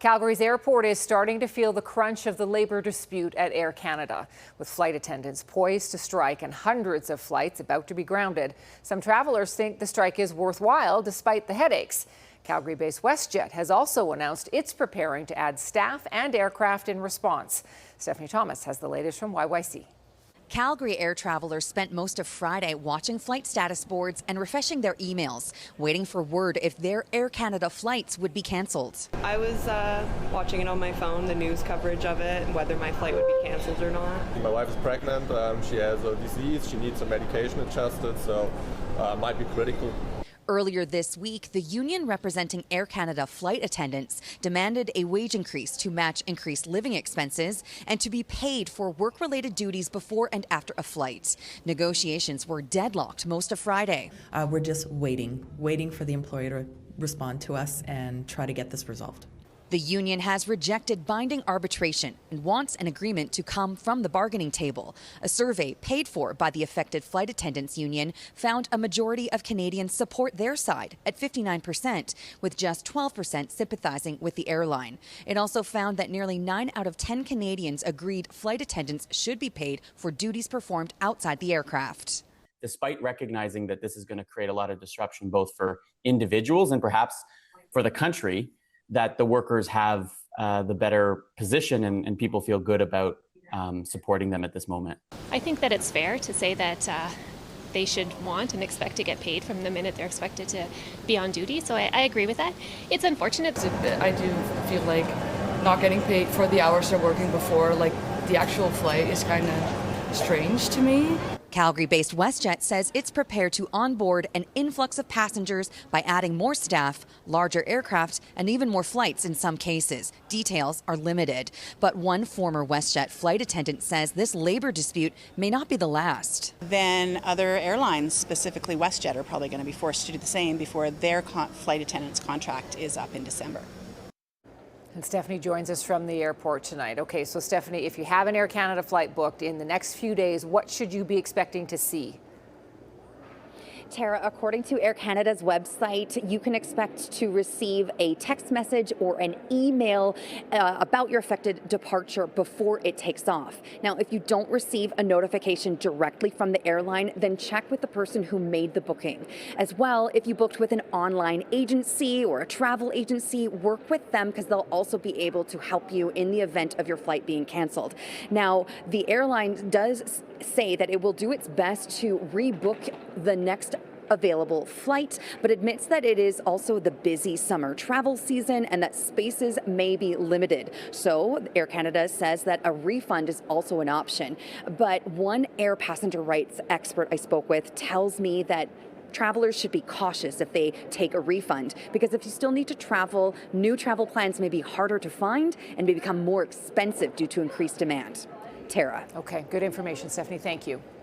Calgary's airport is starting to feel the crunch of the labor dispute at Air Canada, with flight attendants poised to strike and hundreds of flights about to be grounded. Some travelers think the strike is worthwhile despite the headaches. Calgary-based WestJet has also announced it's preparing to add staff and aircraft in response. Stephanie Thomas has the latest from YYC. Calgary air travelers spent most of Friday watching flight status boards and refreshing their emails, waiting for word if their Air Canada flights would be cancelled. I was watching it on my phone, the news coverage of it, and whether my flight would be cancelled or not. My wife is pregnant, she has a disease, she needs some medication adjusted, so it might be critical. Earlier this week, the union representing Air Canada flight attendants demanded a wage increase to match increased living expenses and to be paid for work-related duties before and after a flight. Negotiations were deadlocked most of Friday. We're just waiting for the employer to respond to us and try to get this resolved. The union has rejected binding arbitration and wants an agreement to come from the bargaining table. A survey paid for by the affected flight attendants union found a majority of Canadians support their side at 59%, with just 12% sympathizing with the airline. It also found that nearly 9 out of 10 Canadians agreed flight attendants should be paid for duties performed outside the aircraft. Despite recognizing that this is going to create a lot of disruption both for individuals and perhaps for the country, that the workers have the better position and people feel good about supporting them at this moment. I think that it's fair to say that they should want and expect to get paid from the minute they're expected to be on duty. So I agree with that. It's unfortunate. I do feel like not getting paid for the hours they're working before, like the actual flight, is kind of strange to me. Calgary-based WestJet says it's prepared to onboard an influx of passengers by adding more staff, larger aircraft, and even more flights in some cases. Details are limited. But one former WestJet flight attendant says this labor dispute may not be the last. Then other airlines, specifically WestJet, are probably going to be forced to do the same before their flight attendant's contract is up in December. And Stephanie joins us from the airport tonight. Okay, so Stephanie, if you have an Air Canada flight booked in the next few days, what should you be expecting to see? Tara, according to Air Canada's website, you can expect to receive a text message or an email about your affected departure before it takes off. Now, if you don't receive a notification directly from the airline, then check with the person who made the booking. As well, if you booked with an online agency or a travel agency, work with them because they'll also be able to help you in the event of your flight being canceled. Now, the airline does say that it will do its best to rebook the next available flight, but admits that it is also the busy summer travel season and that spaces may be limited. So Air Canada says that a refund is also an option. But one air passenger rights expert I spoke with tells me that travelers should be cautious if they take a refund, because if you still need to travel, new travel plans may be harder to find and may become more expensive due to increased demand. Tara. Okay, good information, Stephanie. Thank you.